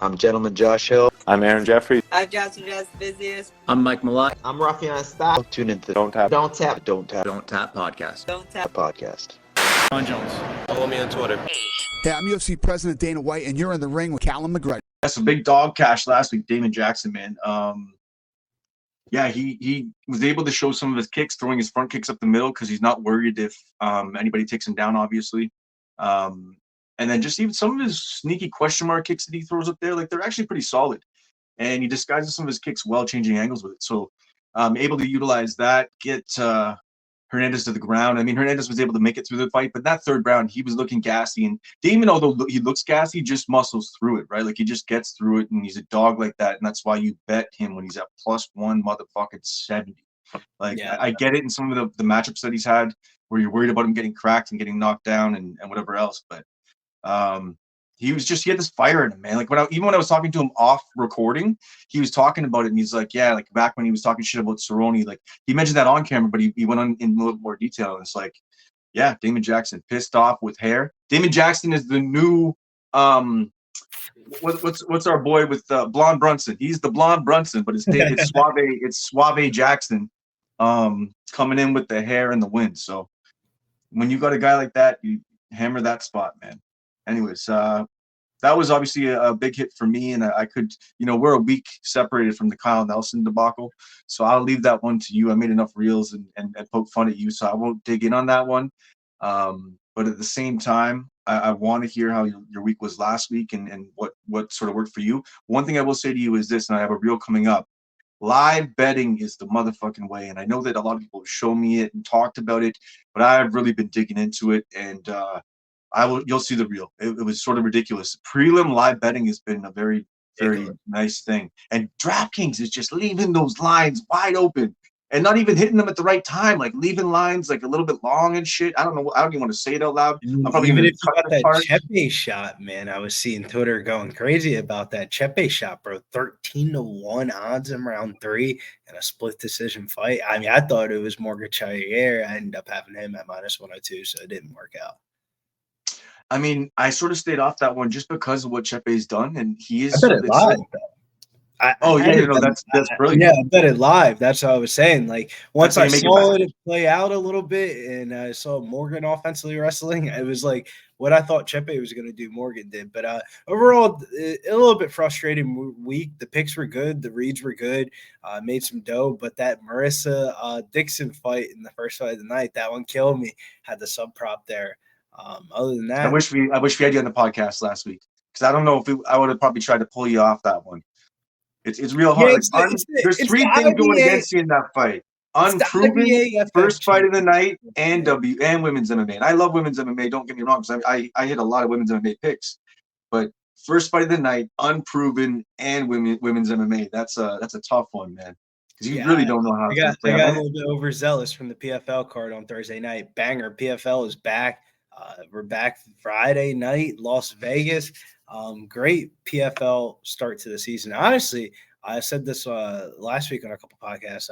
I'm Gentleman Josh Hill. I'm Aaron Jeffrey. I'm Johnson Jazz Busiest. I'm Mike Malott. I'm Ruffian Style. Tune into Donttap Donttap podcast. Donttap podcast. Ron Jones. Follow me on Twitter. Hey, I'm UFC President Dana White, and you're in the ring with Callum McGregor. That's a big dog cash last week, Damon Jackson, man. Yeah, he was able to show some of his kicks, throwing his front kicks up the middle because he's not worried if anybody takes him down, obviously. And then just even some of his sneaky question mark kicks that he throws up there, like they're actually pretty solid. And he disguises some of his kicks well, changing angles with it. So able to utilize that, get Hernandez to the ground. I mean, Hernandez was able to make it through the fight, but that third round, he was looking gassy. And Damon, although he looks gassy, just muscles through it, right? Like he just gets through it, and he's a dog like that. And that's why you bet him when he's at +1 motherfucking 70. Like, yeah, I get it in some of the matchups that he's had where you're worried about him getting cracked and getting knocked down and whatever else. But he had this fire in him, man. Like even when I was talking to him off recording, he was talking about it, and he's like, yeah, like back when he was talking shit about Cerrone, like he mentioned that on camera, but he went on in a little more detail. And it's like, yeah, Damon Jackson pissed off with hair. Damon Jackson is the new what's our boy with Blonde Brunson? He's the Blonde Brunson, but it's Suave Jackson coming in with the hair and the wind. So when you got a guy like that, you hammer that spot, man. Anyways, that was obviously a big hit for me, and I could, we're a week separated from the Kyle Nelson debacle, so I'll leave that one to you. I made enough reels and poke fun at you, so I won't dig in on that one. But at the same time, I want to hear how your week was last week and what sort of worked for you. One thing I will say to you is this, and I have a reel coming up. Live betting is the motherfucking way, and I know that a lot of people have shown me it and talked about it, but I've really been digging into it, and you'll see the reel. It was sort of ridiculous. Prelim live betting has been a very, very nice thing. And DraftKings is just leaving those lines wide open and not even hitting them at the right time, like leaving lines like a little bit long and shit. I don't know. I don't even want to say it out loud. I'm probably even if you got that Chepe shot, man, I was seeing Twitter going crazy about that Chepe shot, bro. 13-1 odds in round 3 and a split decision fight. I mean, I thought it was Morgan Chayer. I ended up having him at -102, so it didn't work out. I mean, I sort of stayed off that one just because of what Chepe's done, and he is. I bet it live. That's brilliant. Yeah, I bet it live. That's what I was saying. Like once I saw it play out a little bit, and I saw Morgan offensively wrestling, it was like what I thought Chepe was going to do. Morgan did, but overall, a little bit frustrating week. The picks were good, the reads were good, made some dough, but that Marissa Dixon fight in the first fight of the night, that one killed me. Had the sub prop there. Other than that, I wish we had you on the podcast last week, because I don't know if I would have probably tried to pull you off that one. It's real hard. There's three things going against you in that fight: unproven first fight of the night and women's MMA. And I love women's MMA. Don't get me wrong, because I hit a lot of women's MMA picks, but first fight of the night, unproven, and women's MMA. That's a tough one, man. Because you really don't know how. I got a little bit overzealous from the PFL card on Thursday night. Banger. PFL is back. We're back Friday night, Las Vegas. Great PFL start to the season. Honestly, I said this last week on a couple podcasts.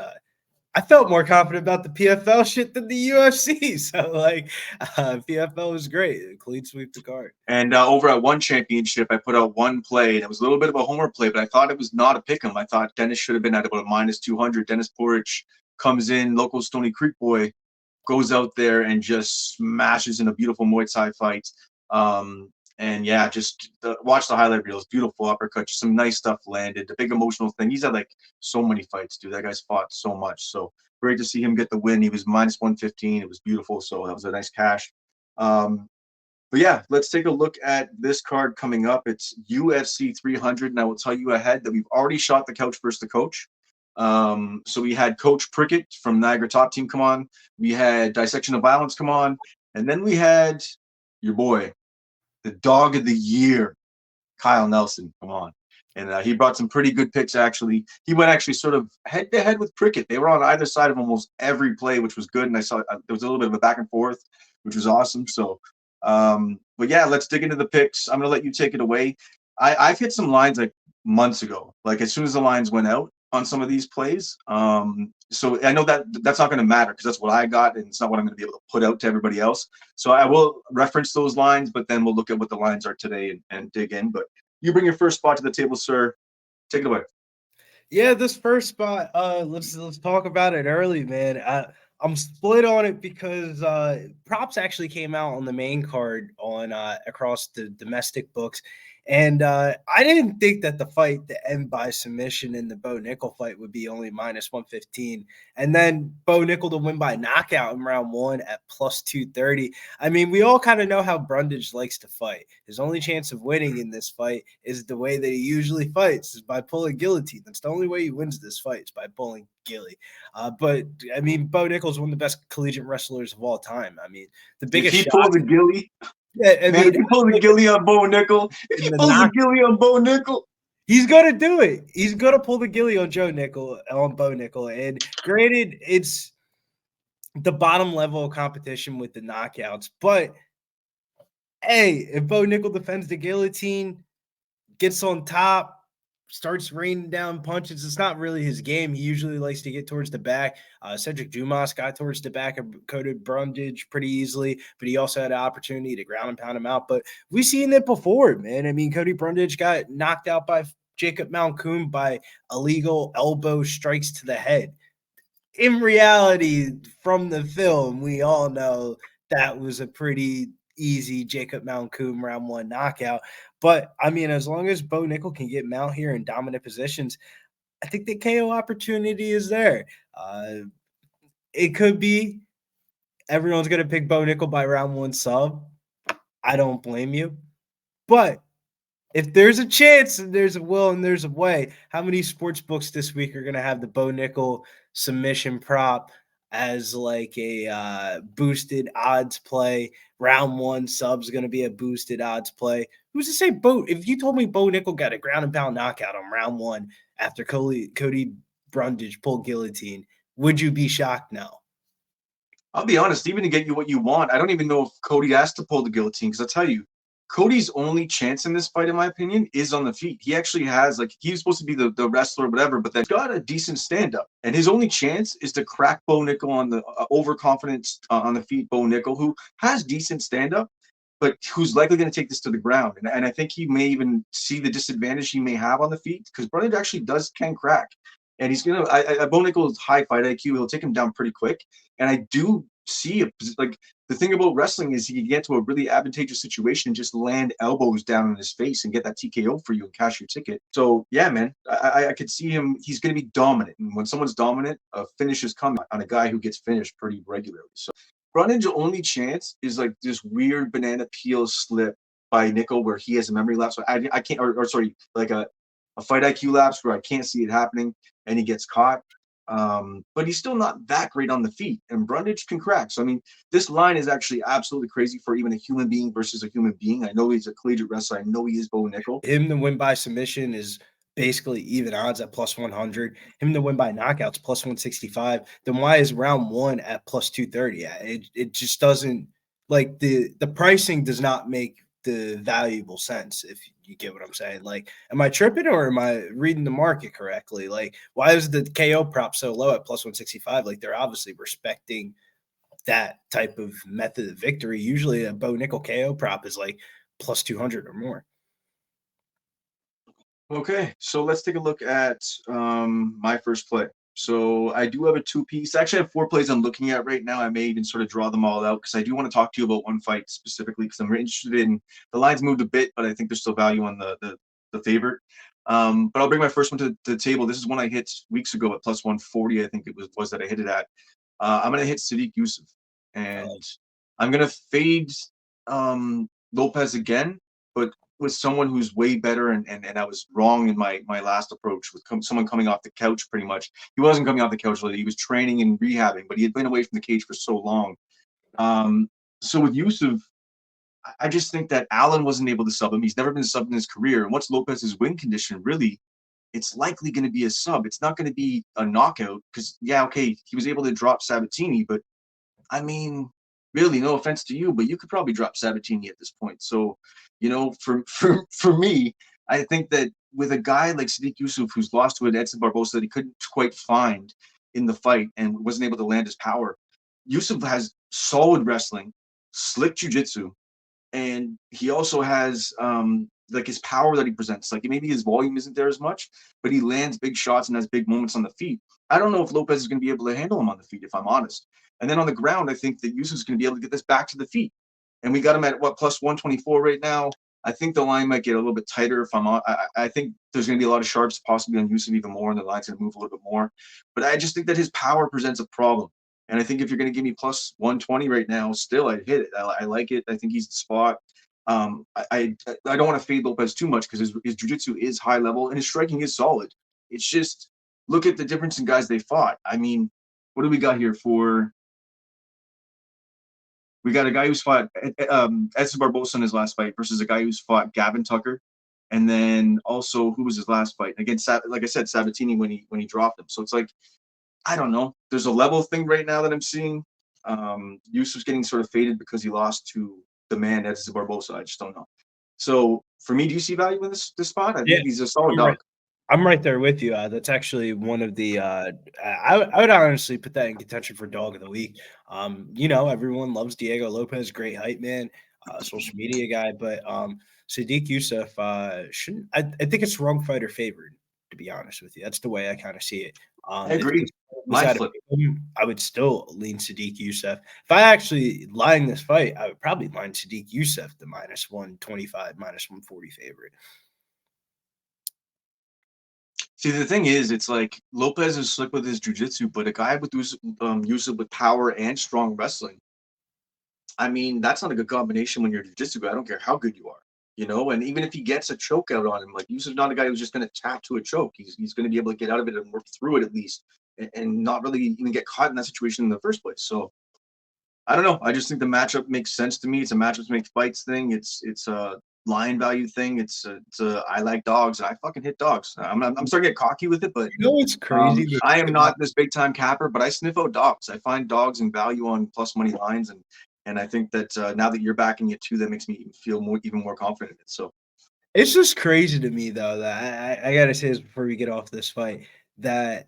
I felt more confident about the PFL shit than the UFC. So, PFL was great. Clean sweep the card. And over at One Championship, I put out one play, and it was a little bit of a homer play, but I thought it was not a pick 'em. I thought Dennis should have been at about a -200. Dennis Porich comes in, local Stony Creek boy, goes out there and just smashes in a beautiful Muay Thai fight. And yeah, just watch the highlight reels. Beautiful uppercut, just some nice stuff landed. The big emotional thing. He's had like so many fights, dude. That guy's fought so much. So great to see him get the win. He was -115. It was beautiful. So that was a nice cash. But yeah, let's take a look at this card coming up. It's UFC 300, and I will tell you ahead that we've already shot the couch versus the coach. So we had Coach Prickett from Niagara Top Team come on. We had Dissection of Violence come on. And then we had your boy, the dog of the year, Kyle Nelson, come on. And he brought some pretty good picks, actually. He went actually sort of head-to-head with Prickett. They were on either side of almost every play, which was good. And I saw there was a little bit of a back and forth, which was awesome. So, but yeah, let's dig into the picks. I'm going to let you take it away. I've hit some lines like months ago, like as soon as the lines went out on some of these plays. So I know that's not going to matter because that's what I got, and it's not what I'm going to be able to put out to everybody else. So I will reference those lines, but then we'll look at what the lines are today and dig in. But You bring your first spot to the table, sir. Take it away. Yeah, this first spot, let's talk about it early, man. I'm split on it because props actually came out on the main card on across the domestic books. And I didn't think that the fight to end by submission in the Bo Nickel fight would be only minus 115. And then Bo Nickel to win by knockout in round 1 at plus 230. I mean, we all kind of know how Brundage likes to fight. His only chance of winning in this fight is the way that he usually fights, is by pulling guillotine. That's the only way he wins this fight, is by pulling gilly. But I mean, Bo Nickel's one of the best collegiate wrestlers of all time. I mean, the biggest if he pulled the gilly. Yeah, I man, mean, if he pulls the gilly on Bo Nickel, if he pulls the gilly on Bo Nickel, he's gonna do it. He's gonna pull the gilly on Bo Nickel. And granted, it's the bottom level of competition with the knockouts. But hey, if Bo Nickel defends the guillotine, gets on top, starts raining down punches, it's not really his game. He usually likes to get towards the back. Cedric Dumas got towards the back of Cody Brundage pretty easily, but he also had an opportunity to ground and pound him out. But we've seen it before, man. I mean, Cody Brundage got knocked out by Jacob Malkoun by illegal elbow strikes to the head. In reality, from the film, we all know that was a pretty easy Jacob Malkoun round 1 knockout. But I mean, as long as Bo Nickel can get Mount here in dominant positions, I think the KO opportunity is there. It could be everyone's going to pick Bo Nickel by round 1 sub. I don't blame you. But if there's a chance and there's a will and there's a way, how many sports books this week are going to have the Bo Nickel submission prop as like a boosted odds play? Round 1 sub's going to be a boosted odds play. Who's to say if you told me Bo Nickel got a ground and pound knockout on round 1 after Cody Brundage pulled guillotine, would you be shocked? No. I'll be honest, even to get you what you want, I don't even know if Cody has to pull the guillotine, because I'll tell you, Cody's only chance in this fight, in my opinion, is on the feet. He actually has, like, he's supposed to be the wrestler or whatever, but then he's got a decent stand-up. And his only chance is to crack Bo Nickel on the overconfidence on the feet, Bo Nickel, who has decent stand-up, but who's likely going to take this to the ground. And I think he may even see the disadvantage he may have on the feet, because Brundage actually can crack. And he's going to, Bo Nickel's high fight IQ, he'll take him down pretty quick. And I do see like the thing about wrestling is he can get to a really advantageous situation and just land elbows down in his face and get that TKO for you and cash your ticket. So yeah, man, I could see him. He's going to be dominant, and when someone's dominant, a finish is coming on a guy who gets finished pretty regularly. So Brundage's only chance is like this weird banana peel slip by Nickel where he has a memory lapse. So I can't, or sorry, like a fight IQ lapse where I can't see it happening and he gets caught. But he's still not that great on the feet, and Brundage can crack. So, I mean, this line is actually absolutely crazy for even a human being versus a human being. I know he's a collegiate wrestler. I know he is Bo Nickel. Him to win by submission is basically even odds at plus 100. Him to win by knockouts plus 165. Then why is round 1 at plus 230? It just doesn't, like, the pricing does not make the valuable sense, if you get what I'm saying. Like, am I tripping or am I reading the market correctly? Like, why is the KO prop so low at plus 165? Like, they're obviously respecting that type of method of victory. Usually a Bo Nickel KO prop is like plus 200 or more. Okay, so let's take a look at my first play. So I do have a 2-piece. Actually, I have 4 plays I'm looking at right now. I may even sort of draw them all out because I do want to talk to you about one fight specifically because I'm interested in the lines moved a bit, but I think there's still value on the favorite. But I'll bring my first one to the table. This is one I hit weeks ago at plus 140. I think it was that I hit it at. I'm going to hit Sadiq Yusuf, and I'm going to fade Lopez again, but with someone who's way better, and I was wrong in my last approach with someone coming off the couch pretty much. He wasn't coming off the couch, he was training and rehabbing, but he had been away from the cage for so long. So with Yusuf, I just think that Allen wasn't able to sub him. He's never been subbed in his career. And what's Lopez's win condition, really, it's likely going to be a sub. It's not going to be a knockout because, yeah, okay, he was able to drop Sabatini, but I mean, really, no offense to you, but you could probably drop Sabatini at this point. So, you know, for me, I think that with a guy like Sadiq Yusuf, who's lost to an Edson Barbosa that he couldn't quite find in the fight and wasn't able to land his power, Yusuf has solid wrestling, slick jiu-jitsu, and he also has like his power that he presents. Like maybe his volume isn't there as much, but he lands big shots and has big moments on the feet. I don't know if Lopez is going to be able to handle him on the feet, if I'm honest. And then on the ground, I think that Yusuf's going to be able to get this back to the feet. And we got him at what, plus 124 right now. I think the line might get a little bit tighter if I'm on. I think there's going to be a lot of sharps possibly on Yusuf even more, and the line's going to move a little bit more. But I just think that his power presents a problem. And I think if you're going to give me plus 120 right now, still I'd hit it. I like it. I think he's the spot. I don't want to fade Lopez too much because his jiu-jitsu is high level and his striking is solid. It's just look at the difference in guys they fought. I mean, what do we got here for? We got a guy who's fought Edson Barbosa in his last fight versus a guy who's fought Gavin Tucker, and then also who was his last fight? Again, like I said, Sabatini when he dropped him. So it's like, I don't know. There's a level thing right now that I'm seeing. Yusuf's getting sort of faded because he lost to the man Edson Barbosa. I just don't know. So for me, do you see value in this spot? I think he's a solid dog. I'm right there with you. That's actually one of the I would honestly put that in contention for dog of the week. Everyone loves Diego Lopez, great hype man, social media guy, but Sadiq Youssef shouldn't. I think it's wrong fighter favored, to be honest with you. That's the way I kind of see it. I agree. I would still lean Sadiq Youssef. If I actually line this fight, I would probably line Sadiq Youssef the minus 125, minus 140 favorite. See, the thing is, it's like Lopez is slick with his jiu-jitsu, but a guy with Yusuf with power and strong wrestling, I mean, that's not a good combination when you're a jiu-jitsu guy. I don't care how good you are, and even if he gets a choke out on him, like Yusuf's not a guy who's just going to tap to a choke. He's going to be able to get out of it and work through it at least and not really even get caught in that situation in the first place. So I don't know. I just think the matchup makes sense to me. It's a matchups make fights thing. It's a line value thing. It's I like dogs and I fucking hit dogs. I'm starting to get cocky with it, but it's crazy. I am not this big time capper, but I sniff out dogs. I find dogs and value on plus money lines, and I think that now that you're backing it too, that makes me feel even more confident in it. So it's just crazy to me though that I gotta say this before we get off this fight, that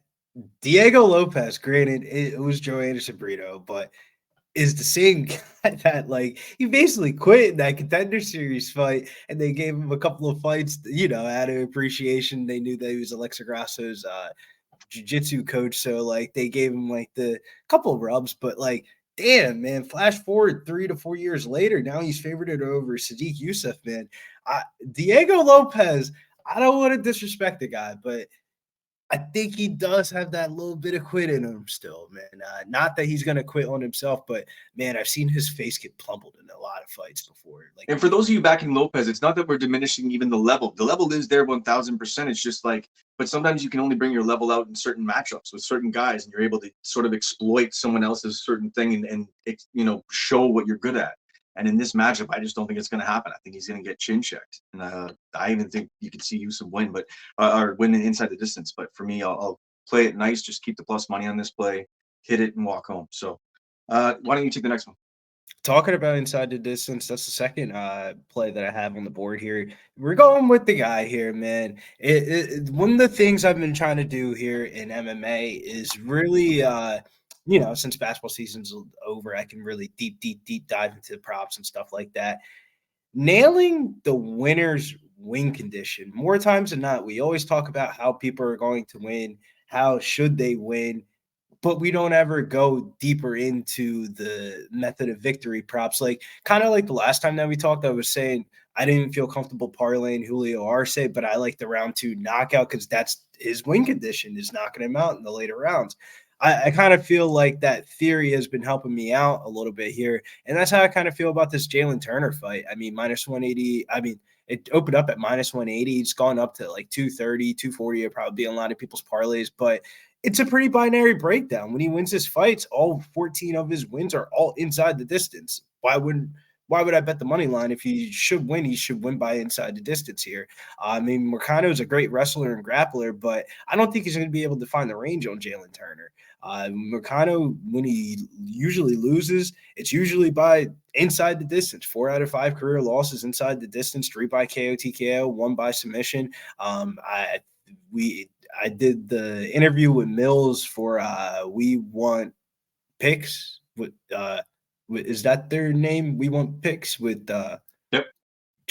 Diego Lopez, granted it was Joe Anderson Brito, but is the same guy that he basically quit in that Contender Series fight, and they gave him a couple of fights, out of appreciation. They knew that he was Alexa Grasso's jiu-jitsu coach, so they gave him the couple of rubs, but damn, man, flash forward 3 to 4 years later, now he's favored over Sadiq Youssef, man. Diego Lopez, I don't want to disrespect the guy, but I think he does have that little bit of quit in him still, man. Not that he's going to quit on himself, but, man, I've seen his face get plumbled in a lot of fights before. And for those of you backing Lopez, it's not that we're diminishing even the level. The level is there 1,000%. It's just but sometimes you can only bring your level out in certain matchups with certain guys, and you're able to sort of exploit someone else's certain thing and show what you're good at. And in this matchup, I just don't think it's going to happen. I think he's going to get chin checked. And I even think you could see Yusuf win, or win inside the distance. But for me, I'll play it nice. Just keep the plus money on this play, hit it, and walk home. So why don't you take the next one? Talking about inside the distance, that's the second play that I have on the board here. We're going with the guy here, man. One of the things I've been trying to do here in MMA is really since basketball season's over, I can really deep dive into the props and stuff like that. Nailing the winner's win condition. More times than not, we always talk about how people are going to win, how should they win, but we don't ever go deeper into the method of victory props. Kind of like the last time that we talked, I was saying I didn't feel comfortable parlaying Julio Arce, but I like the round 2 knockout because that's his win condition, is knocking him out in the later rounds. I kind of feel like that theory has been helping me out a little bit here. And that's how I kind of feel about this Jalen Turner fight. I mean, minus 180. I mean, it opened up at minus 180. It's gone up to 230, 240. It'll probably be in a lot of people's parlays, but it's a pretty binary breakdown. When he wins his fights, all 14 of his wins are all inside the distance. Why would I bet the money line? If he should win by inside the distance here. I mean, Mercado is a great wrestler and grappler, but I don't think he's going to be able to find the range on Jalen Turner. Mercado, when he usually loses, it's usually by inside the distance. 4 out of 5 career losses inside the distance, 3 by KO, TKO, 1 by submission. I did the interview with Mills for We Want Picks with is that their name? We Want Picks with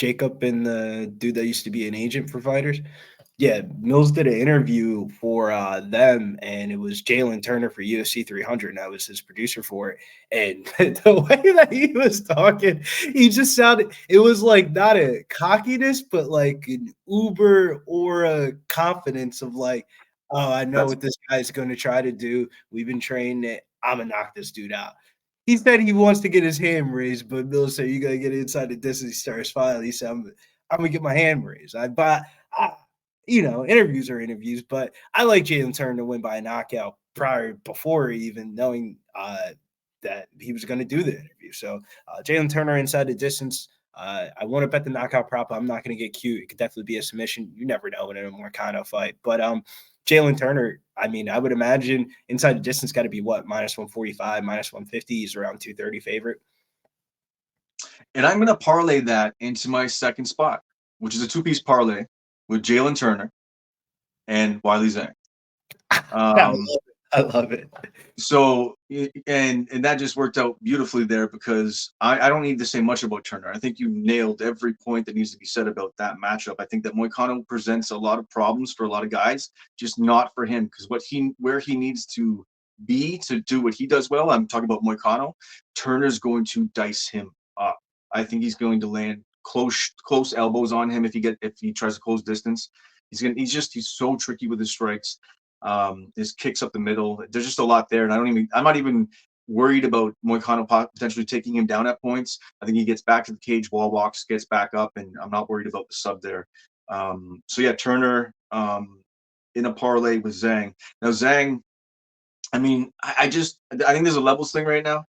Jacob and the dude that used to be an agent for fighters. Yeah, Mills did an interview for them, and it was Jalen Turner for UFC 300, and I was his producer for it. And the way that he was talking, he just sounded, it was like not a cockiness, but like an uber or a confidence of like, oh, I know what this guy's going to try to do. We've been training it. I'm going to knock this dude out. He said he wants to get his hand raised, but Mills said, you got to get inside the distance. He started smiling. He said, I'm going to get my hand raised. Interviews are interviews, but I like Jalen Turner to win by a knockout before even knowing that he was going to do the interview. So Jalen Turner inside the distance. I want to bet the knockout prop. I'm not going to get cute. It could definitely be a submission. You never know in a Moicano fight. But Jalen Turner, I mean, I would imagine inside the distance got to be what, minus 145, minus 150. He's around 230 favorite. And I'm going to parlay that into my second spot, which is a two-piece parlay with Jalen Turner and Wiley Zhang. I love it. So, and that just worked out beautifully there because I don't need to say much about Turner. I think you nailed every point that needs to be said about that matchup. I think that Moicano presents a lot of problems for a lot of guys, just not for him, because where he needs to be to do what he does well, I'm talking about Moicano, Turner's going to dice him up. I think he's going to land close elbows on him if he tries to close distance. He's so tricky with his strikes. His kicks up the middle. There's just a lot there, and I'm not even worried about Moicano potentially taking him down at points. I think he gets back to the cage, wall walks, gets back up, and I'm not worried about the sub there. So yeah, Turner in a parlay with Zhang. Now Zhang, I mean, I think there's a levels thing right now.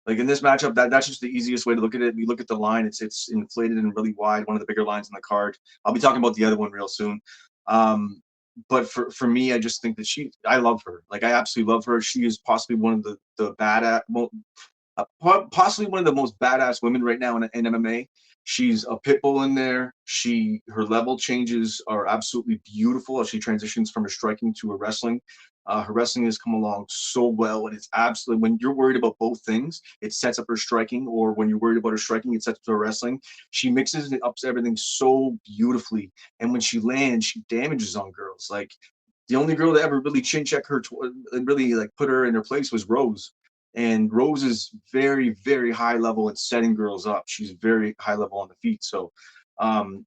Like in this matchup, that's just the easiest way to look at it. You look at the line; it's inflated and really wide, one of the bigger lines in the card. I'll be talking about the other one real soon. But for me, I just think that I love her. Like I absolutely love her. She is possibly one of the badass, possibly one of the most badass women right now in MMA. She's a pit bull in there. Her level changes are absolutely beautiful as she transitions from her striking to her wrestling. Her wrestling has come along so well, and it's absolutely, when you're worried about both things, it sets up her striking, or when you're worried about her striking, it sets up her wrestling. She mixes and ups everything so beautifully, and when she lands, she damages on girls. Like the only girl that ever really chin check her and really like put her in her place was Rose. And Rose is very, very high level at setting girls up. She's very high level on the feet. So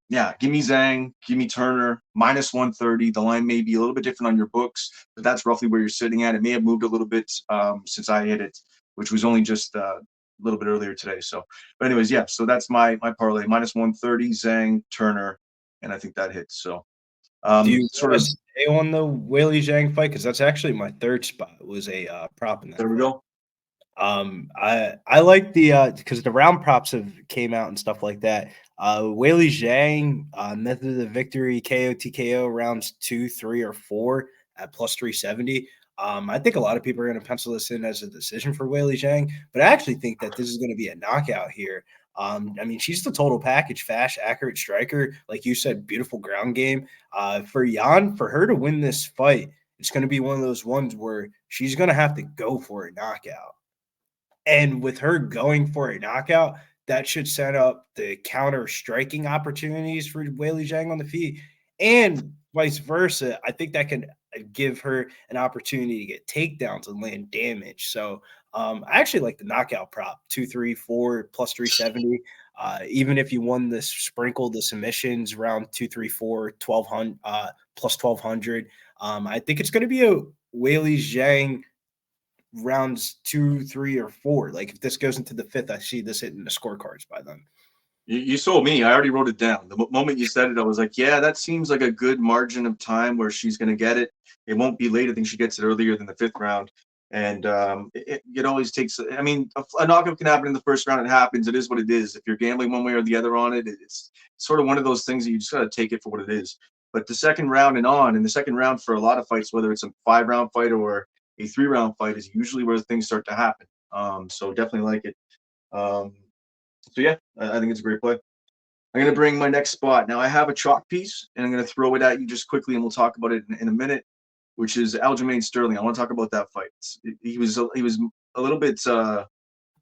yeah, give me Zhang, give me Turner, minus 130. The line may be a little bit different on your books, but that's roughly where you're sitting at. It may have moved a little bit since I hit it, which was only just a little bit earlier today. So, but anyways, yeah, so that's my parlay, minus 130, Zhang, Turner, and I think that hits. So do you sort of stay on the Weili Zhang fight? Because that's actually my third spot, was a prop in that. There we fight. go. I like the because the round props have came out and stuff like that. Weili Zhang, method of the victory, KO TKO rounds 2, 3, or 4 at plus 370. I think a lot of people are going to pencil this in as a decision for Weili Zhang, but I actually think that this is going to be a knockout here. I mean, she's the total package, fast, accurate striker. Like you said, beautiful ground game. For her to win this fight, it's going to be one of those ones where she's going to have to go for a knockout. And with her going for a knockout, that should set up the counter striking opportunities for Weili Zhang on the feet, and vice versa. I think that can give her an opportunity to get takedowns and land damage. So I actually like the knockout prop 2, 3, 4 plus 370. Even if you won this, sprinkle the submissions round 2, 3, 4, 1200 plus 1200. I think it's going to be a Weili Zhang rounds 2, 3, or 4. Like if this goes into the 5th, I see this hitting the scorecards by then. You sold me. I already wrote it down. The moment you said it, I was like, yeah, that seems like a good margin of time where she's going to get it. It won't be late. I think she gets it earlier than the 5th round. And it always takes, I mean, a knockout can happen in the 1st round. It happens. It is what it is. If you're gambling one way or the other on it, it's sort of one of those things that you just got to take it for what it is. But the 2nd round and on, in the 2nd round for a lot of fights, whether it's a 5-round fight or a 3-round fight, is usually where things start to happen. So definitely like it. So yeah, I think it's a great play. I'm going to bring my next spot. Now I have a chalk piece, and I'm going to throw it at you just quickly, and we'll talk about it in a minute, which is Aljamain Sterling. I want to talk about that fight. He was a little bit,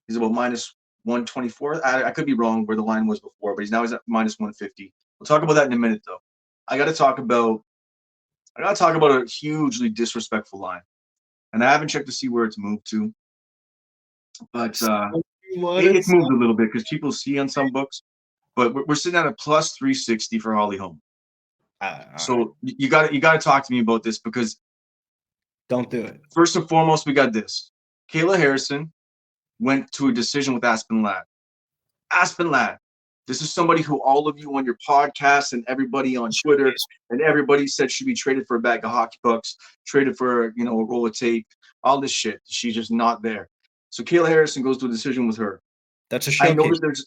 he's about minus 124. I could be wrong where the line was before, but he's at minus 150. We'll talk about that in a minute, though. I got to talk about a hugely disrespectful line, and I haven't checked to see where it's moved to, but it's moved a little bit because people see on some books. But we're sitting at a plus 360 for Holly Holm. So you got to talk to me about this because don't do it. First and foremost, we got this. Kayla Harrison went to a decision with Aspen Ladd. Aspen Ladd. This is somebody who all of you on your podcast and everybody on Twitter and everybody said should be traded for a bag of hockey pucks, traded for a roll of tape, all this shit. She's just not there. So Kayla Harrison goes to a decision with her. That's a showcase. I know that there's.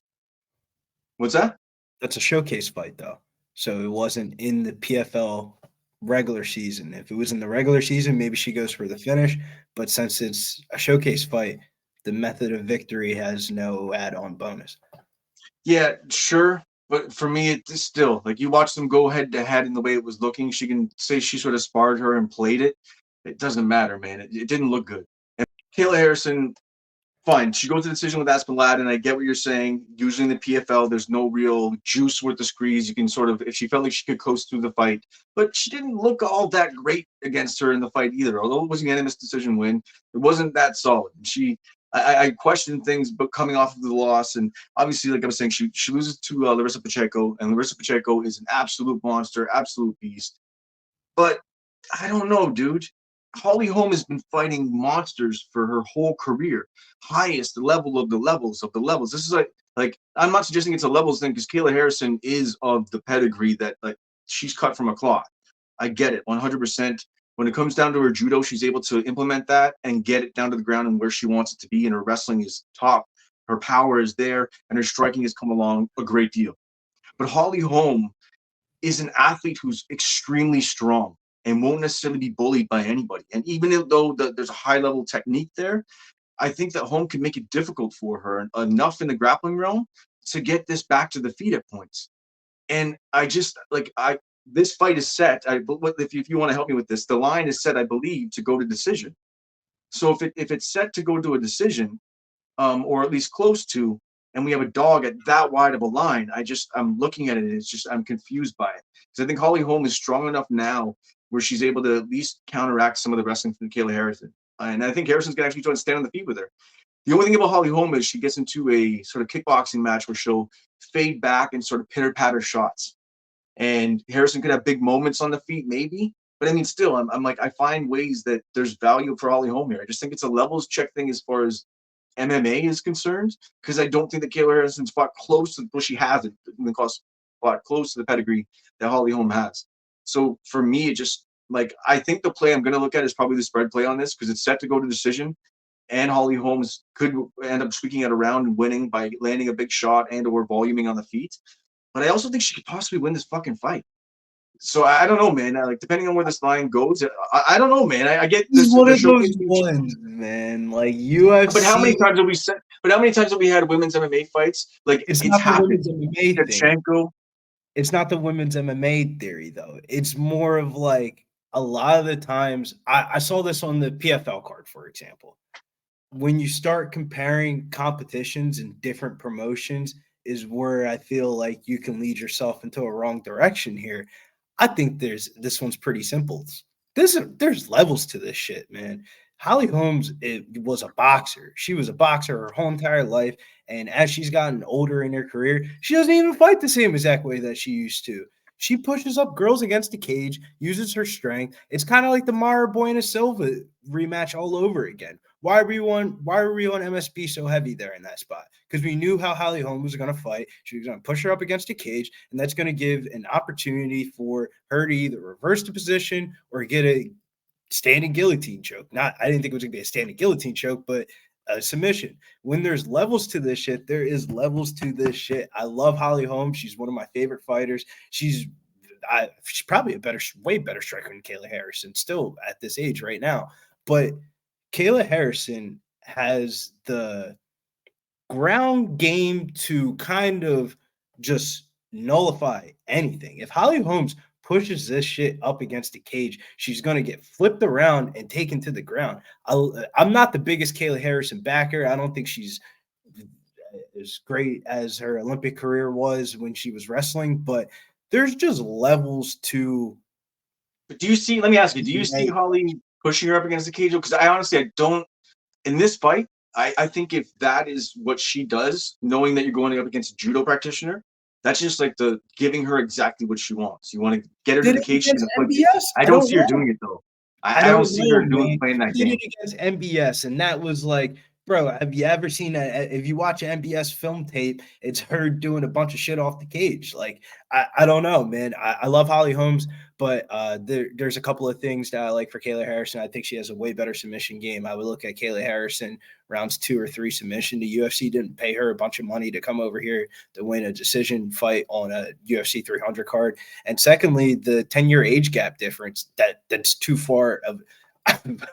What's that? That's a showcase fight, though. So it wasn't in the PFL regular season. If it was in the regular season, maybe she goes for the finish. But since it's a showcase fight, the method of victory has no add-on bonus. Yeah, sure. But for me, it's still like you watch them go head to head in the way it was looking. She can say she sort of sparred her and played it. It doesn't matter, man. It didn't look good. And Kayla Harrison, fine. She goes to the decision with Aspen Ladd, and I get what you're saying. Usually in the PFL, there's no real juice worth the squeeze. You can sort of, if she felt like she could coast through the fight, but she didn't look all that great against her in the fight either. Although it was a unanimous decision win, it wasn't that solid. I questioned things, but coming off of the loss, and obviously, like I was saying, she loses to Larissa Pacheco, and Larissa Pacheco is an absolute monster, absolute beast. But I don't know, dude. Holly Holm has been fighting monsters for her whole career. Highest level of the levels of the levels. This is like I'm not suggesting it's a levels thing because Kayla Harrison is of the pedigree that like she's cut from a cloth. I get it 100%. When it comes down to her judo, she's able to implement that and get it down to the ground and where she wants it to be. And her wrestling is top. Her power is there, and her striking has come along a great deal. But Holly Holm is an athlete who's extremely strong and won't necessarily be bullied by anybody. And even though there's a high-level technique there, I think that Holm can make it difficult for her enough in the grappling realm to get this back to the feet at points. And this fight is set. But if you want to help me with this, the line is set, I believe, to go to decision. So if it's set to go to a decision, or at least close to, and we have a dog at that wide of a line, I'm looking at it and I'm confused by it. Because I think Holly Holm is strong enough now where she's able to at least counteract some of the wrestling from Kayla Harrison. And I think Harrison's going to actually try to stand on the feet with her. The only thing about Holly Holm is she gets into a sort of kickboxing match where she'll fade back and sort of pitter-patter shots. And Harrison could have big moments on the feet, maybe. But I mean, still, I'm like, I find ways that there's value for Holly Holm here. I just think it's a levels check thing as far as MMA is concerned, because I don't think that Kayla Harrison's fought close to, well, she hasn't, fought close to the pedigree that Holly Holm has. So for me, it just, like, I think the play I'm going to look at is probably the spread play on this because it's set to go to decision. And Holly Holmes could end up tweaking it around and winning by landing a big shot and or voluming on the feet. But I also think she could possibly win this fucking fight. So I don't know, man. Like depending on where this line goes, I don't know, man. I get this. One of those ones, man. Like UFC. But how many times have we said? But how many times have we had women's MMA fights? Like it's not happened. The women's MMA thing. It's not the women's MMA theory, though. It's more of like a lot of the times. I saw this on the PFL card, for example. When you start comparing competitions in different promotions is where I feel like you can lead yourself into a wrong direction here. I think this one's pretty simple. There's levels to this shit, man. Holly Holmes was a boxer. She was a boxer her whole entire life. And as she's gotten older in her career, she doesn't even fight the same exact way that she used to. She pushes up girls against the cage, uses her strength. It's kind of like the Mara Buena Silva rematch all over again. Why were we on MSP so heavy there in that spot? Because we knew how Holly Holm was going to fight. She was going to push her up against a cage, and that's going to give an opportunity for her to either reverse the position or get a standing guillotine choke. I didn't think it was going to be a standing guillotine choke, but a submission. When there's levels to this shit, there is levels to this shit. I love Holly Holm. She's one of my favorite fighters. She's probably way better striker than Kayla Harrison still at this age right now. But Kayla Harrison has the ground game to kind of just nullify anything. If Holly Holmes pushes this shit up against the cage, she's going to get flipped around and taken to the ground. I'm not the biggest Kayla Harrison backer. I don't think she's as great as her Olympic career was when she was wrestling, but there's just levels to. But do you see? Let me ask you: do you see Holly pushing her up against the cage? Because I don't. In this fight, I think if that is what she does, knowing that you're going up against a judo practitioner, that's just like the giving her exactly what she wants. You want to get her to the cage. I don't see her doing it though. I don't see her playing that game. Did it against MBS, and that was like, bro, have you ever seen if you watch an MBS film tape, it's her doing a bunch of shit off the cage. Like, I don't know, man. I love Holly Holmes, but there's a couple of things that I like for Kayla Harrison. I think she has a way better submission game. I would look at Kayla Harrison rounds 2 or 3 submission. The UFC didn't pay her a bunch of money to come over here to win a decision fight on a UFC 300 card. And secondly, the 10-year age gap difference, that's too far of –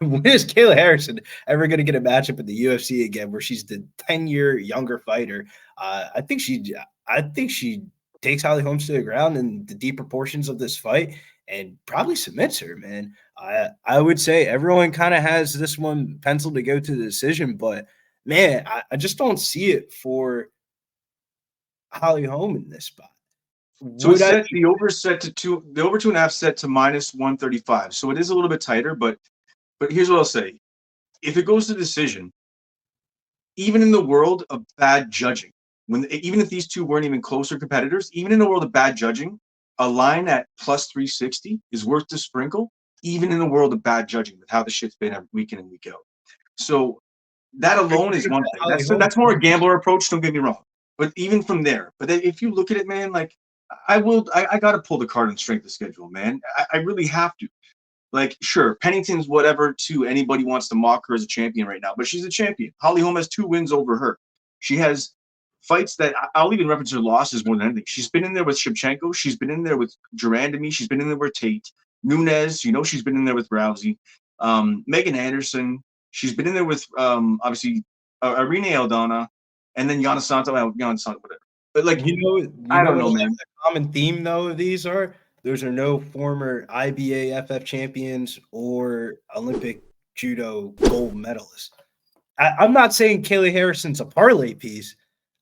when is Kayla Harrison ever going to get a matchup in the UFC again where she's the 10-year younger fighter? I think she takes Holly Holmes to the ground in the deeper portions of this fight and probably submits her, man. I would say everyone kind of has this one penciled to go to the decision, but man, I just don't see it for Holly Holm in this spot. So it's set, the over 2.5 set to -135. So it is a little bit tighter, but here's what I'll say. If it goes to decision, even in the world of bad judging, even if these two weren't even closer competitors, even in the world of bad judging, a line at +360 is worth the sprinkle, even in the world of bad judging with how the shit's been week in and week out. So that alone is one thing. That's more a gambler approach, don't get me wrong. But even from there, but if you look at it, man, like I got to pull the card and strength of schedule, man. I really have to. Like, sure, Pennington's whatever too. Anybody wants to mock her as a champion right now, but she's a champion. Holly Holm has 2 wins over her. She has fights that I'll even reference her losses more than anything. She's been in there with Shevchenko. She's been in there with Durandamy. She's been in there with Tate. Nunes, she's been in there with Rousey. Megan Anderson. She's been in there with obviously Irene Aldana, and then Yana Santo, whatever. But like, I don't know, man. The common theme though of these are those are no former IBAFF champions or Olympic judo gold medalists. I'm not saying Kayla Harrison's a parlay piece.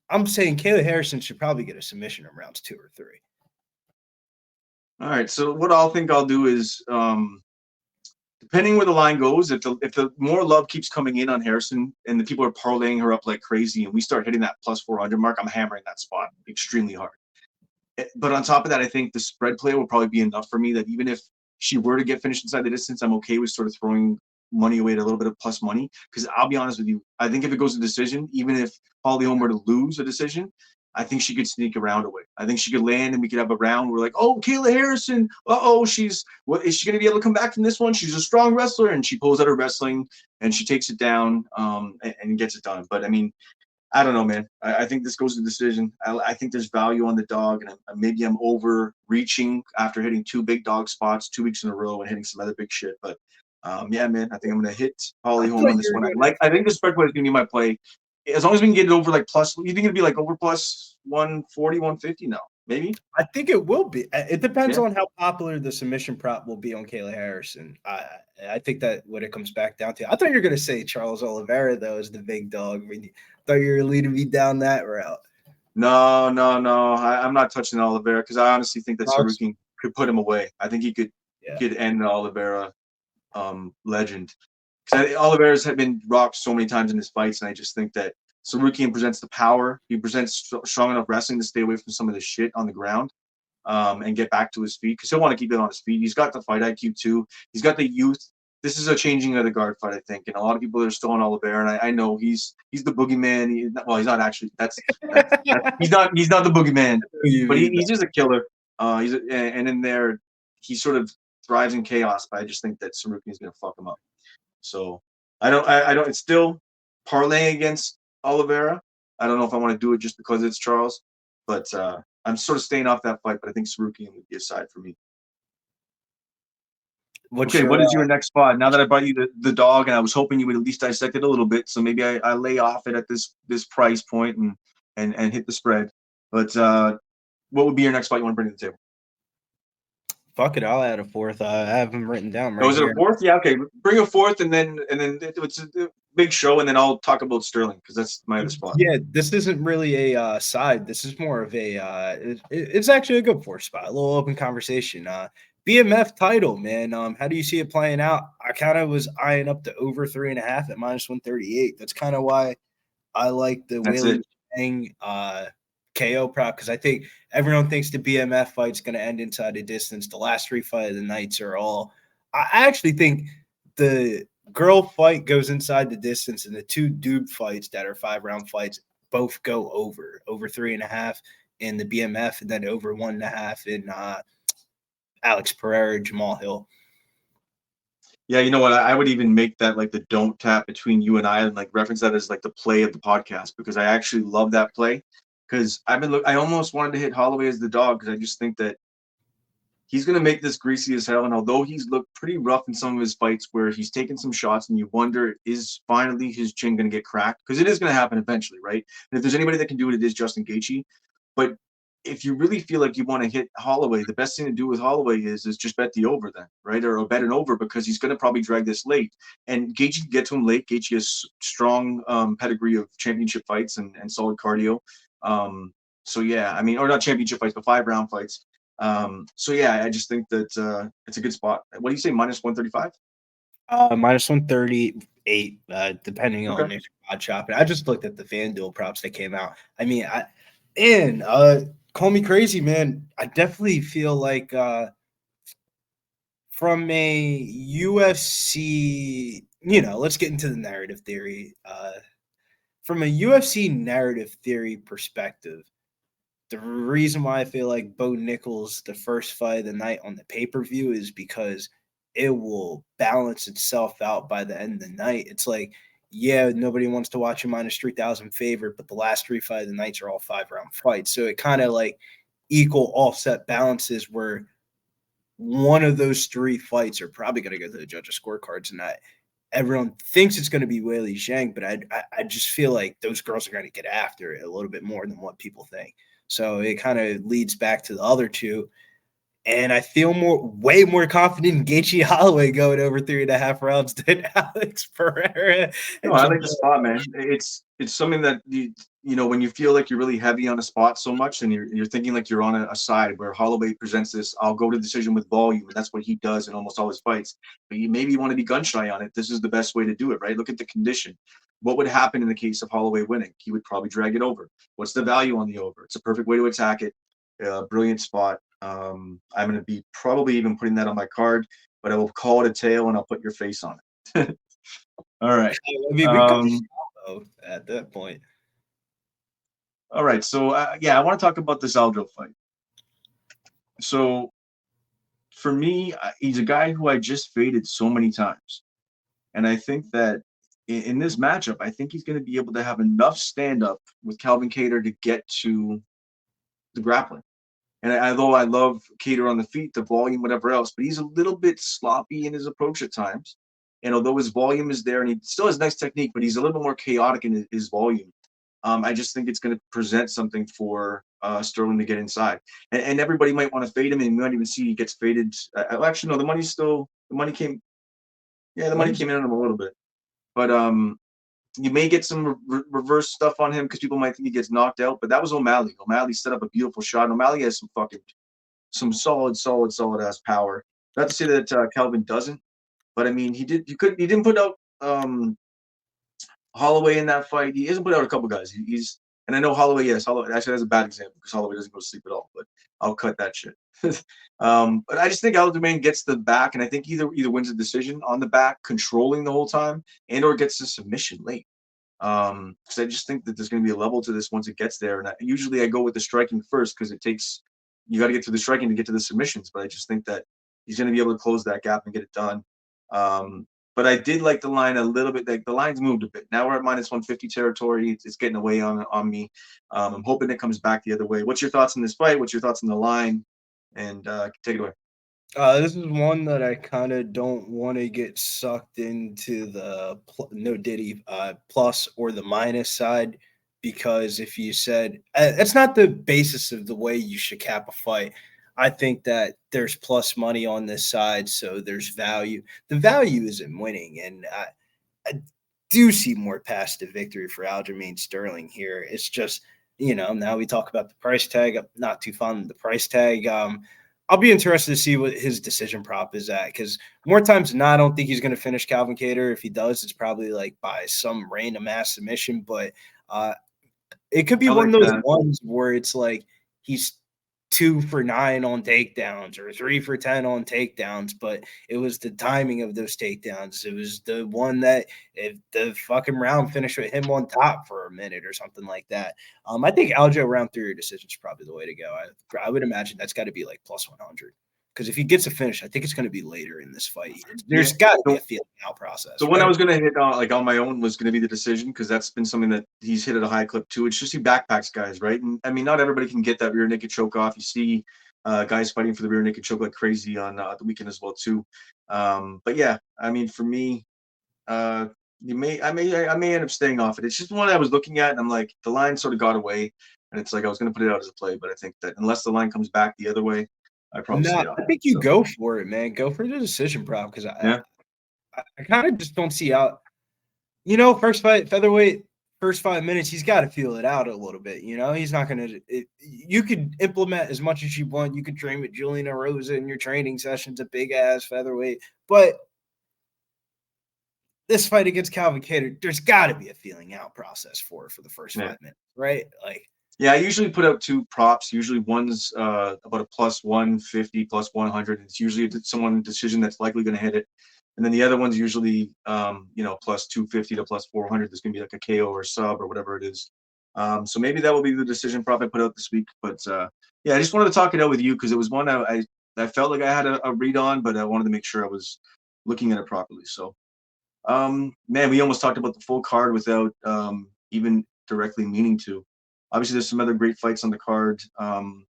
I'm saying Kayla Harrison should probably get a submission in rounds 2 or 3. All right. So what I'll do is, depending where the line goes, if the more love keeps coming in on Harrison and the people are parlaying her up like crazy and we start hitting that +400 mark, I'm hammering that spot extremely hard. But on top of that, I think the spread play will probably be enough for me that even if she were to get finished inside the distance, I'm okay with sort of throwing money away at a little bit of plus money. Because I'll be honest with you, I think if it goes to decision, even if Holly Holm were to lose a decision, I think she could sneak a round away. I think she could land and we could have a round where like, oh, Kayla Harrison, is she going to be able to come back from this one? She's a strong wrestler, and she pulls out her wrestling and she takes it down and gets it done. But I mean, I don't know, man. I think this goes to decision. I think there's value on the dog, and maybe I'm overreaching after hitting 2 big dog spots 2 weeks in a row and hitting some other big shit. But yeah, man, I think I'm going to hit Holly Holm on this one. I think the spread play is going to be my play. As long as we can get it over like plus, you think it'd be like over plus 140, 150? No, maybe. I think it will be. It depends on how popular the submission prop will be on Kayla Harrison. I think that what it comes back down to. I thought you were going to say Charles Oliveira, though, is the big dog. I mean, I thought you were leading me down that route. No. I'm not touching Oliveira because I honestly think that Sarukian could put him away. I think he could end the Oliveira legend. Oliveira's had been rocked so many times in his fights, and I just think that Sarukian presents the power. He presents strong enough wrestling to stay away from some of the shit on the ground and get back to his feet because he'll want to keep it on his feet. He's got the fight IQ too. He's got the youth. This is a changing of the guard fight, I think, and a lot of people are still on Oliveira, and I know he's the boogeyman. He's not actually. He's not the boogeyman, but he's just a killer. And in there, he sort of thrives in chaos. But I just think that Sarukian is going to fuck him up. So I don't. It's still parlaying against Oliveira. I don't know if I want to do it just because it's Charles, but I'm sort of staying off that fight. But I think Sarukian would be a side for me. What is your next spot? Now that I brought you the dog, and I was hoping you would at least dissect it a little bit, so maybe I lay off it at this price point and hit the spread. But what would be your next spot you want to bring to the table? Fuck it, I'll add a fourth. I have them written down. Right is it a fourth? Yeah, okay. Bring a fourth, and then big show, and then I'll talk about Sterling because that's my other spot. Yeah, this isn't really a side. This is more of a it's actually a good fourth spot, a little open conversation. BMF title, man. How do you see it playing out? I kind of was eyeing up to over 3.5 at -138. That's kind of why I like the Weili Zhang KO prop, because I think everyone thinks the BMF fight's going to end inside the distance. The last 3 fight of the nights are all. I actually think the girl fight goes inside the distance, and the 2 dude fights that are 5-round fights both go over 3.5 in the BMF, and then over 1.5 in Alex Pereira, Jamal Hill. Yeah, you know what? I would even make that like the don't tap between you and I, and like reference that as like the play of the podcast, because I actually love that play. Because I almost wanted to hit Holloway as the dog, because I just think that he's going to make this greasy as hell. And although he's looked pretty rough in some of his fights where he's taken some shots and you wonder, is finally his chin going to get cracked? Because it is going to happen eventually, right? And if there's anybody that can do it, it is Justin Gaethje. But if you really feel like you want to hit Holloway, the best thing to do with Holloway is just bet the over then, right? Or bet an over, because he's going to probably drag this late. And Gaethje can get to him late. Gaethje has strong pedigree of championship fights and solid cardio. So yeah, I mean, or not championship fights, but 5-round fights. So yeah, I just think that it's a good spot. What do you say, -135? -138, depending on if odd shopping. I just looked at the FanDuel props that came out. I mean, call me crazy, man. I definitely feel like from a UFC, let's get into the narrative theory. From a UFC narrative theory perspective, the reason why I feel like Bo Nickal, the first fight of the night on the pay-per-view, is because it will balance itself out by the end of the night. It's like, yeah, nobody wants to watch a -3,000 favorite, but the last 3 fight of the nights are all 5-round fights. So it kind of like equal offset balances where one of those 3 fights are probably going to go to the judges' scorecards, and everyone thinks it's going to be Weili Zhang, but I just feel like those girls are going to get after it a little bit more than what people think. So it kind of leads back to the other 2. And I feel way more confident in Gaethje Holloway going over 3.5 rounds than Alex Pereira. No, I like the spot, man. It's something that when you feel like you're really heavy on a spot so much, and you're thinking like you're on a side where Holloway presents this, I'll go to decision with volume, and that's what he does in almost all his fights. But you maybe want to be gun shy on it. This is the best way to do it, right? Look at the condition. What would happen in the case of Holloway winning? He would probably drag it over. What's the value on the over? It's a perfect way to attack it. Brilliant spot. I'm going to be probably even putting that on my card, but I will call it a tail and I'll put your face on it. All right. At that point. All right. So, I want to talk about this Aljo fight. So, for me, he's a guy who I just faded so many times. And I think that in this matchup, I think he's going to be able to have enough stand-up with Calvin Kattar to get to the grappling. And although I love Kattar on the feet, the volume, whatever else, but he's a little bit sloppy in his approach at times. And although his volume is there and he still has nice technique, but he's a little bit more chaotic in his volume. I just think it's going to present something for Sterling to get inside. And everybody might want to fade him, and you might even see he gets faded. Actually, no, the money came in on him a little bit. But you may get some reverse stuff on him because people might think he gets knocked out. But that was O'Malley. O'Malley set up a beautiful shot. And O'Malley has some solid ass power. Not to say that Calvin doesn't, but I mean he didn't put out Holloway in that fight. He hasn't put out a couple guys. And I know Holloway actually that's a bad example because Holloway doesn't go to sleep at all. But I'll cut that shit. But I just think Aljamain gets the back, and I think either wins a decision on the back, controlling the whole time, and or gets a submission late. Because I just think that there's going to be a level to this once it gets there. And usually I go with the striking first because you got to get through the striking to get to the submissions. But I just think that he's going to be able to close that gap and get it done. But I did like the line a little bit. Like the line's moved a bit. Now we're at -150 territory. It's getting away on me. I'm hoping it comes back the other way. What's your thoughts on this fight? What's your thoughts on the line? And take it away. This is one that I kind of don't want to get sucked into the no Diddy plus or the minus side, because if you said it's not the basis of the way you should cap a fight. I think that there's plus money on this side, so there's value. The value is in winning, and do see more paths to victory for Aljamain Sterling here. It's just, now we talk about the price tag. I'm not too fond of the price tag. I'll be interested to see what his decision prop is at, because more times than not, I don't think he's going to finish Calvin Kattar. If he does, it's probably like by some random ass submission. But it could be one of those ones where it's like he's 2 for 9 on takedowns or 3 for 10 on takedowns, but it was the timing of those takedowns. It was the one that if the fucking round finished with him on top for a minute or something like that. I think Aljo round 3 decision is probably the way to go. I would imagine that's got to be like plus 100. Because if he gets a finish, I think it's going to be later in this fight. There's got to be a feeling out process. The one I was going to hit on my own was going to be the decision, because that's been something that he's hit at a high clip too. It's just he backpacks guys, right? And I mean, not everybody can get that rear naked choke off. You see guys fighting for the rear naked choke like crazy on the weekend as well too. But yeah, I mean, for me, I may end up staying off it. It's just one I was looking at, and I'm like, the line sort of got away, and it's like I was going to put it out as a play, but I think that unless the line comes back the other way, I probably stay off. I think you go for it, man. Go for the decision prop, because I kind of just don't see out. First fight, featherweight, first 5 minutes, he's got to feel it out a little bit. He's not going to – you could implement as much as you want. You could train with Julian Rosa in your training sessions, a big-ass featherweight. But this fight against Calvin Kattar, there's got to be a feeling out process for the first 5 minutes, right? Yeah, I usually put out 2 props. Usually one's about a plus 150, plus 100. It's usually someone decision that's likely going to hit it. And then the other one's usually, plus 250 to plus 400. There's going to be like a KO or sub or whatever it is. So maybe that will be the decision prop I put out this week. But yeah, I just wanted to talk it out with you, because it was one I felt like I had a read on, but I wanted to make sure I was looking at it properly. So, man, we almost talked about the full card without even directly meaning to. Obviously, there's some other great fights on the card.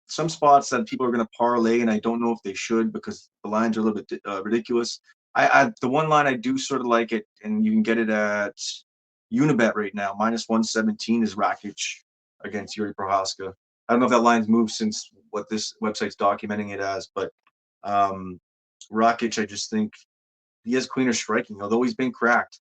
Some spots that people are going to parlay, and I don't know if they should, because the lines are a little bit ridiculous. The one line I do sort of like it, and you can get it at Unibet right now. Minus 117 is Rakic against Yuri Prohaska. I don't know if that line's moved since what this website's documenting it as, but Rakic, I just think he has cleaner striking, although he's been cracked.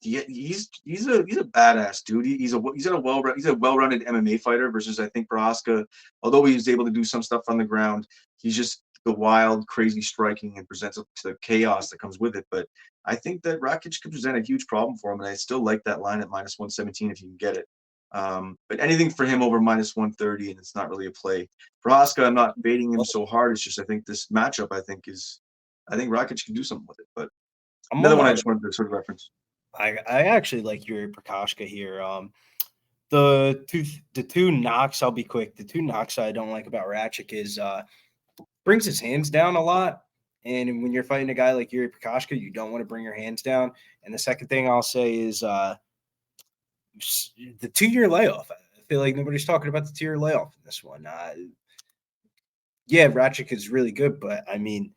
He's a badass dude. He's a well-rounded MMA fighter versus, I think, Prohaska. Although he's able to do some stuff on the ground, he's just the wild, crazy striking and presents the chaos that comes with it. But I think that Rakic could present a huge problem for him, and I still like that line at minus 117 if you can get it. But anything for him over minus 130, and it's not really a play. Prohaska, I'm not baiting him so hard. It's just I think this matchup, I think Rakic can do something with it. But another one I just wanted to sort of reference. I actually like Yuri Prohaska here. The two knocks, I'll be quick. The 2 knocks I don't like about Rakic is brings his hands down a lot. And when you're fighting a guy like Yuri Prohaska, you don't want to bring your hands down. And the second thing I'll say is the 2-year layoff. I feel like nobody's talking about the 2-year layoff in this one. Yeah, Rakic is really good, but I mean,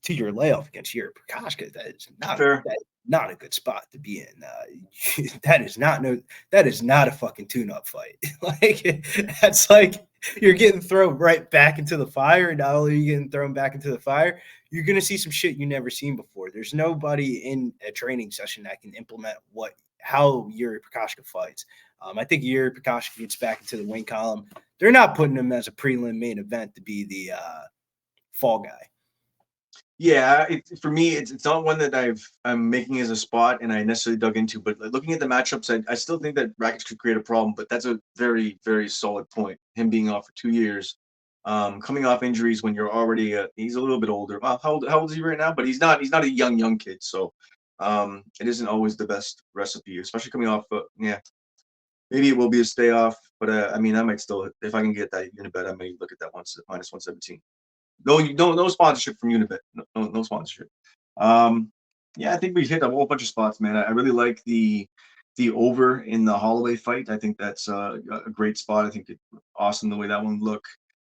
2-year layoff against Yuri Prohaska, that is not fair. Not a good spot to be in. That is not a fucking tune-up fight. That's like you're getting thrown right back into the fire. Not only are you getting thrown back into the fire, you're gonna see some shit you never seen before. There's nobody in a training session that can implement how Yuri Prohaska fights. I think Yuri Prohaska gets back into the win column. They're not putting him as a prelim main event to be the fall guy. Yeah, for me, it's not one that I'm making as a spot and I necessarily dug into. But looking at the matchups, I still think that Rakic could create a problem. But that's a very, very solid point. Him being off for 2 years, coming off injuries when you're already he's a little bit older. Well, how old is he right now? But he's not a young kid. So it isn't always the best recipe, especially coming off. Maybe it will be a stay off. But I mean, I might still, if I can get that Unibet, I may look at that minus 117. No sponsorship from Unibet. No sponsorship. Yeah, I think we hit a whole bunch of spots, man. I really like the over in the Holloway fight. I think that's a great spot. I think it's awesome the way that one look.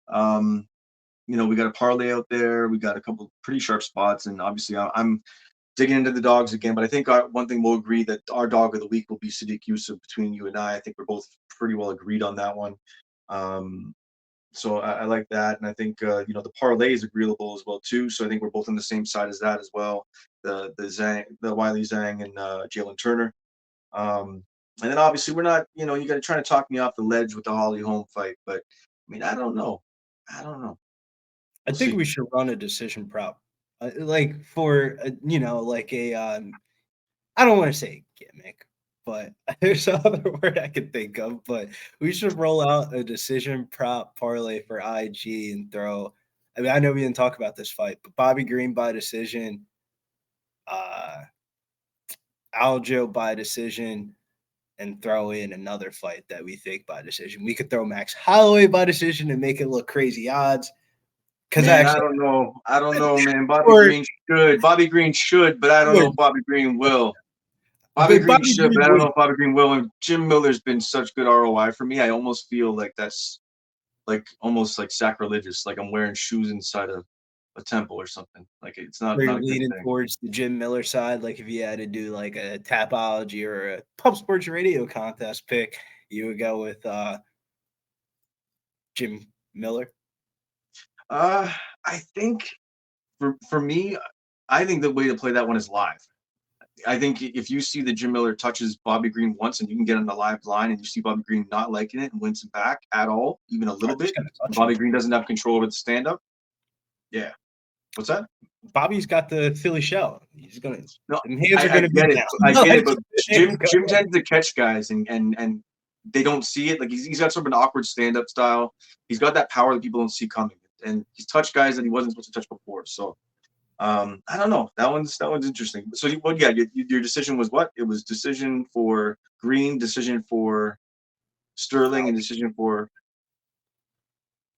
We got a parlay out there. We got a couple pretty sharp spots, and obviously I'm digging into the dogs again. But I think one thing we'll agree that our dog of the week will be Sadiq Yusuf between you and I. I think we're both pretty well agreed on that one. So I like that, and I think the parlay is agreeable as well too. So I think we're both on the same side as that as well. The Wiley Zhang and Jalen Turner. And then obviously we're not, you got to try to talk me off the ledge with the Holly Holm fight, but I mean I don't know. I We'll think see. we should run a decision prop, like for like a I don't want to say gimmick, but there's another word I could think of. But we should roll out a decision prop parlay for IG and throw. I mean, I know we didn't talk about this fight, but Bobby Green by decision, uh, Aljo by decision, and throw in another fight that we think by decision. We could throw Max Holloway by decision and make it look crazy odds. Because Man, actually, I don't know, man. or Bobby Green should, but I don't know if Bobby Green will. Bobby but Green Bobby should, Green but I don't know would. if Bobby Green will. And Jim Miller's been such good ROI for me. I almost feel like that's like almost like sacrilegious, like I'm wearing shoes inside a temple or something. Like it's So not you're a good leaning thing. towards the Jim Miller side. Like if you had to do like a Tapology or a Pub Sports Radio contest pick, you would go with Jim Miller. I think for me, I think the way to play that one is live. I think if you see that Jim Miller touches Bobby Green once and you can get on the live line and you see Bobby Green not liking it and wins him back at all, even a I'm little just bit, gonna and touch him. Bobby Green doesn't have control over the stand up. Yeah. What's that? Bobby's got the Philly shell. He's gonna. No, Them hands are I gonna be get it. down. I get it, but Hands Jim go Jim down. tends to catch guys and they don't see it. Like he's got sort of an awkward stand up style. He's got that power that people don't see coming, and he's touched guys that he wasn't supposed to touch before. So I don't know. That one's interesting. So your decision was what? It was decision for Green, decision for Sterling, and decision for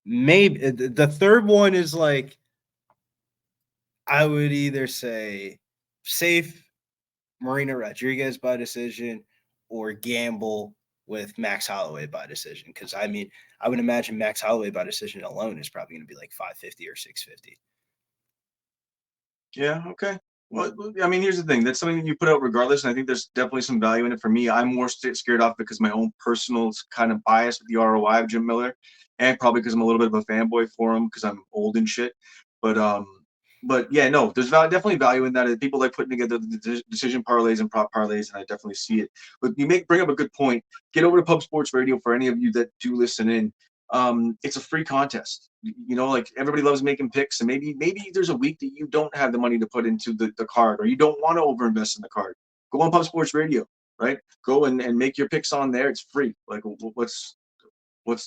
Maybe the third one is like I would either say safe Marina Rodriguez by decision or gamble with Max Holloway by decision. Because I mean, I would imagine Max Holloway by decision alone is probably going to be like 550 or 650. yeah, okay. Well, I mean, here's the thing. That's something that you put out regardless, and I think there's definitely some value in it. For me, I'm more scared off because my own personal kind of bias with the ROI of Jim Miller, and probably because I'm a little bit of a fanboy for him because I'm old and shit. But yeah, no, there's definitely value in that. People like putting together the decision parlays and prop parlays, and I definitely see it. But you bring up a good point. Get over to Pub Sports Radio for any of you that do listen in. It's a free contest. Like everybody loves making picks, and maybe there's a week that you don't have the money to put into the card, or you don't want to overinvest in the card. Go on Pub Sports Radio, right? Go and make your picks on there. It's free. Like what's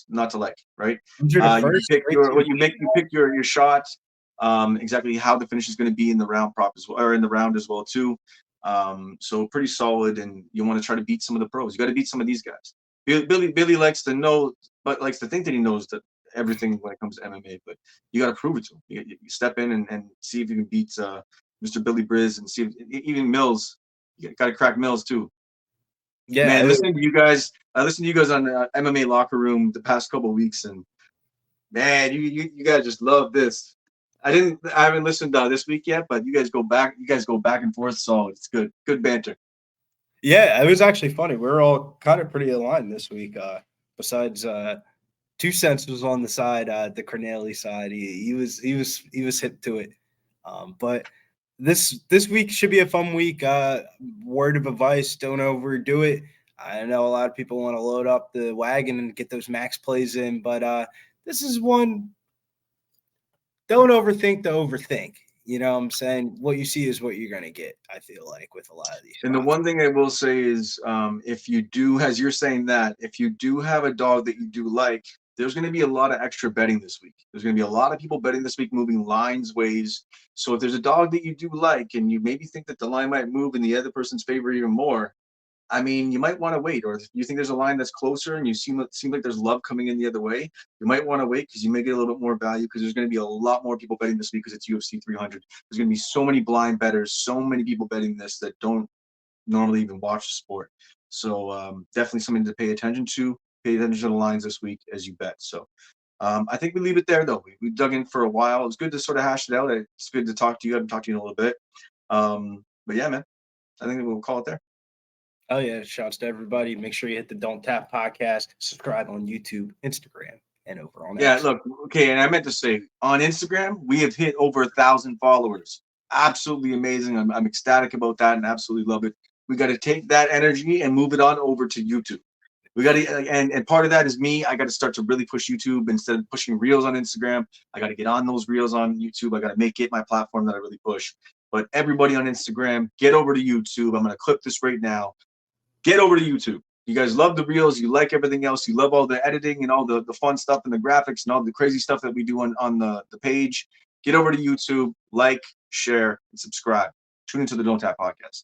not to like, right? These are the You can first pick right your two. you pick your shots, exactly how the finish is going to be in the round prop as well, or in the round as well too. So pretty solid, and you want to try to beat some of the pros. You got to beat some of these guys. Billy likes to know, but likes to think that he knows that everything when it comes to MMA. But you got to prove it to him. You step in and see if you can beat Mr. Billy Briz, and see if even Mills. You got to crack Mills too. Yeah, Man, listening to you guys, I listened to you guys on MMA Locker Room the past couple of weeks, and man, you guys just love this. I haven't listened this week yet, but you guys go back and forth, so it's good banter. yeah, it was actually funny. We were all kind of pretty aligned this week. Besides, 2 cents was on the side, the Corneli side. He was hip to it. But this week should be a fun week. Word of advice: don't overdo it. I know a lot of people want to load up the wagon and get those max plays in, but this is one. Don't overthink the overthink. You know what I'm saying? What you see is what you're going to get, I feel like, with a lot of these And the spots. one thing I will say is, if you do, as you're saying that, if you do have a dog that you do like, there's going to be a lot of extra betting this week. There's going to be a lot of people betting this week, moving lines, ways. So if there's a dog that you do like, and you maybe think that the line might move in the other person's favor even more, I mean, you might want to wait. Or if you think there's a line that's closer and you seem like there's love coming in the other way, you might want to wait because you may get a little bit more value, because there's going to be a lot more people betting this week because it's UFC 300. There's going to be so many blind bettors, so many people betting this that don't normally even watch the sport. So definitely something to pay attention to. Pay attention to the lines this week as you bet. So I think we leave it there, though. We dug in for a while. It's good to sort of hash it out. It's good to talk to you. I haven't talked to you in a little bit. But yeah, man, I think we'll call it there. Oh yeah, shouts to everybody. Make sure you hit the Donttap podcast, subscribe on YouTube, Instagram, and over on Yeah, X. look, okay, and I meant to say on Instagram, we have hit over 1,000 followers. Absolutely amazing. I'm ecstatic about that and absolutely love it. We got to take that energy and move it on over to YouTube. We got to, and part of that is me. I got to start to really push YouTube instead of pushing reels on Instagram. I got to get on those reels on YouTube. I got to make it my platform that I really push. But everybody on Instagram, get over to YouTube. I'm going to clip this right now. Get over to YouTube. You guys love the reels. You like everything else. You love all the editing and all the fun stuff and the graphics and all the crazy stuff that we do on the page. Get over to YouTube, like, share, and subscribe. Tune into the Donttap podcast.